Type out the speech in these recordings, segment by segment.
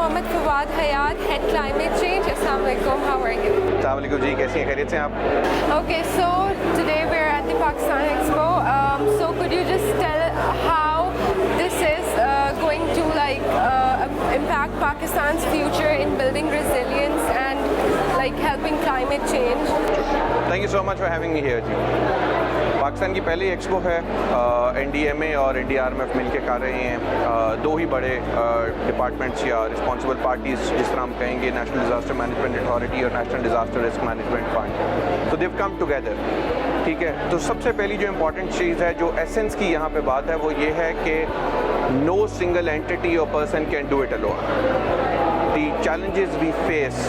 Mohammad Fawad Hayat, Head Climate Change. Assalamualaikum, how are you? अस्सलामुअलैकुम जी, कैसी हैं, खैरियत से हैं आप? Okay, so today we're at the Pakistan Expo. So could you just tell how this is going to impact Pakistan's future in building resilience and helping climate change? Thank you so much for having me here ji. Pakistan की पहली expo है, NDMA और NDRMF मिलके कर रहे हैं। दो ही बड़े डिपार्टमेंट्स या रिस्पॉन्सिबल पार्टीज़, जिस तरह हम कहेंगे, नेशनल डिज़ास्टर मैनेजमेंट अथॉरिटी और national disaster risk management fund. तो देव कम टुगेदर, ठीक है। तो सबसे पहली जो इम्पॉर्टेंट चीज़ है, जो एसेंस की यहाँ पे बात है, वो ये है कि नो सिंगल एंटिटी और person can do it alone. The challenges we face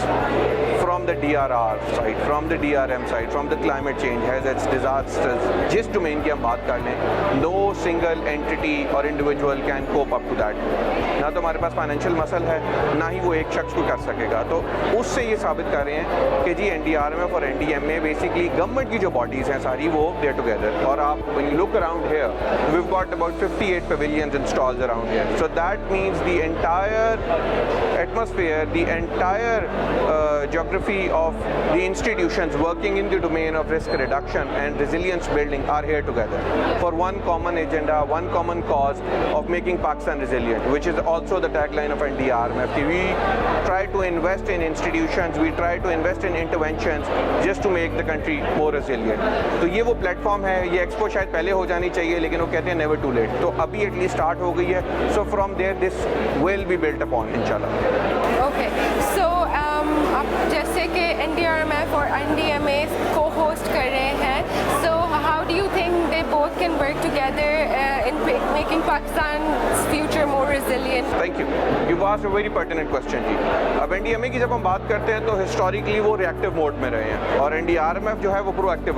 from the DRR side, from the DRM side, from the climate change, hazards, disasters, जिस डोमेन की हम बात कर लें, no single entity और individual can cope up to that। ना तो हमारे पास फाइनेंशियल मसल है, ना ही वो एक शख्स को कर सकेगा। तो उससे ये साबित कर रहे हैं कि जी NDRMF और NDMA बेसिकली गवर्नमेंट की जो बॉडीज़ हैं सारी, वो दे आर टुगेदर। और आप when you look around here, we've got about 58 pavilions and stalls around here, so that means the entire atmosphere, the entire geography of the institutions working in the domain of risk reduction and resilience building are here together for one common agenda, one common cause of making Pakistan resilient, which is also the tagline of NDRMF. We try to invest in institutions, we try to invest in interventions just to make the country more resilient. तो ये वो platform है। ये expo शायद पहले हो जानी चाहिए, लेकिन वो कहते हैं नेवर टू लेट। तो अभी एटलीस्ट स्टार्ट हो गई है। So from there this will be built upon इंशाल्लाह। Okay, so आप जैसे कि NDRMF और NDMA को होस्ट कर रहे हैं, so how do you think they both can work together in making Pakistan's future more resilient? Thank you. You've asked a very pertinent question जी। अब NDMA की जब हम बात करते हैं तो हिस्टोरिकली वो रिएक्टिव मोड में रहे हैं और NDRMF जो है वो प्रोएक्टिव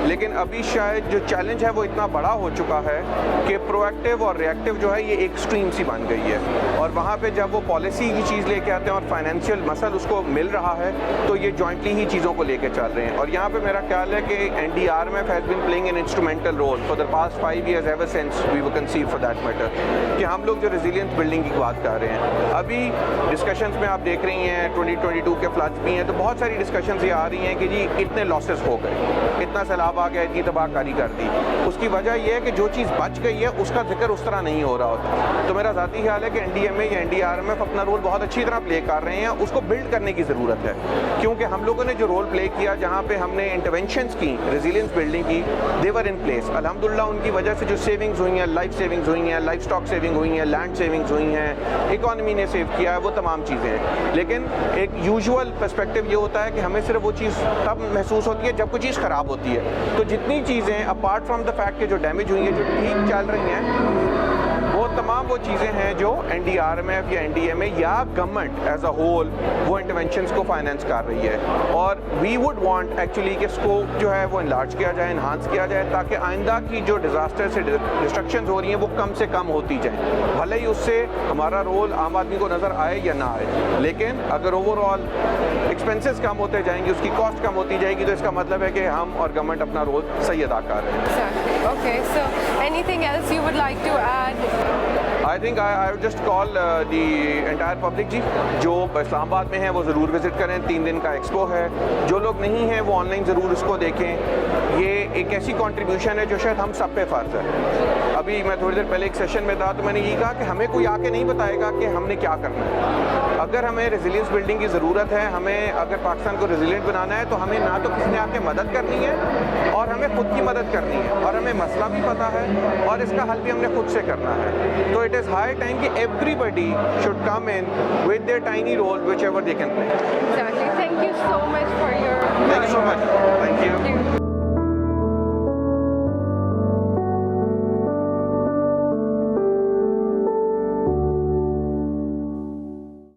लेकिन अभी शायद जो चैलेंज है वो इतना बड़ा हो चुका है कि प्रोएक्टिव और रिएक्टिव जो है ये एक स्ट्रीम सी बन गई है। और वहाँ पे जब वो पॉलिसी की चीज़ लेके आते हैं और फाइनेंशियल मसल उसको मिल रहा है, तो ये जॉइंटली ही चीज़ों को लेके चल रहे हैं। और यहाँ पे मेरा ख्याल है कि NDRMF has been playing an instrumental role for the past 5 years ever since we were conceive for that matter, कि हम लोग जो रेजिलियंस बिल्डिंग की बात कर रहे हैं। अभी डिस्कशंस में आप देख रही हैं 2022 के फ्लड्स भी हैं, तो बहुत सारी डिस्कशंस ये आ रही हैं कि जी इतने लॉसेस हो गए, इतना सैलाब आ गया, इतनी तबाहकारी कर दी। उसकी वजह यह है कि जो चीज़ बच गई है उसका जिक्र उस तरह नहीं हो रहा होता। तो मेरा ज़ाती ख्याल है कि NDMA या NDRMF अपना रोल बहुत अच्छी तरह प्ले कर रहे हैं, उसको बिल्ड करने की ज़रूरत है। क्योंकि हम लोगों ने जो रोल प्ले किया, जहाँ पे हमने इंटरवेंशंस की, रेजिलियंस बिल्डिंग की, देवर इन प्लेस। अल्हम्दुलिल्लाह उनकी वजह से जो सेविंग्स हुई हैं, लाइफ सेविंग्स हुई हैं, लाइफ स्टॉक सेविंग हुई हैं, लैंड सेविंग्स हुई हैं, इकॉनमी ने सेव किया है, वो तमाम चीज़ें हैं। लेकिन एक यूजुअल पर्सपेक्टिव ये होता है कि हमें सिर्फ वो चीज़ तब महसूस होती है जब कोई चीज़ ख़राब होती है। तो जितनी चीज़ें अपार्ट फ्रॉम द फैक्ट के जो डैमेज हुई हैं, जो ठीक चल रही हैं, वो तमाम वो चीज़ें हैं जो NDRMF या NDMA या गवर्नमेंट एज अ होल वो इंटरवेंशंस को फाइनेंस कर रही है। और वी वुड वांट एक्चुअली कि स्कोप जो है वो इनलार्ज किया जाए, इन्हांस किया जाए, ताकि आइंदा की जो डिज़ास्टर से डिस्ट्रक्शन हो रही हैं वो कम से कम होती जाए। भले ही उससे हमारा रोल आम आदमी को नज़र आए या ना आए, लेकिन अगर ओवरऑल एक्सपेंसेस कम होते जाएंगे, उसकी कॉस्ट कम होती जाएगी, तो इसका मतलब है कि हम और गवर्नमेंट अपना रोल सही अदा कर रहे हैं। Exactly. Okay, so anything else you would like to add? I think I would just call the entire public जी, जो इस्लामाबाद में है वो ज़रूर विज़िट करें। 3 दिन का एक्सपो है। जो लोग नहीं हैं वो ऑनलाइन ज़रूर इसको देखें। ये एक ऐसी कंट्रीब्यूशन है जो शायद हम सब पे फ़र्ज़ है। अभी मैं थोड़ी देर पहले एक सेशन में था, तो मैंने ये कहा कि हमें कोई आके नहीं बताएगा कि हमने क्या करना है। अगर हमें रेजिलियंस बिल्डिंग की ज़रूरत है, हमें अगर पाकिस्तान को रेजिलियंट बनाना है, तो हमें ना तो किसी ने आके मदद करनी है और हमें खुद की मदद करनी है, और हमें मसला भी पता है और इसका हल भी हमने खुद से करना है। तो इट इज़ हाई टाइम कि everybody should come in with their tiny role whichever they can play. Exactly. Thank you so much for your Thank you so much. Thank you.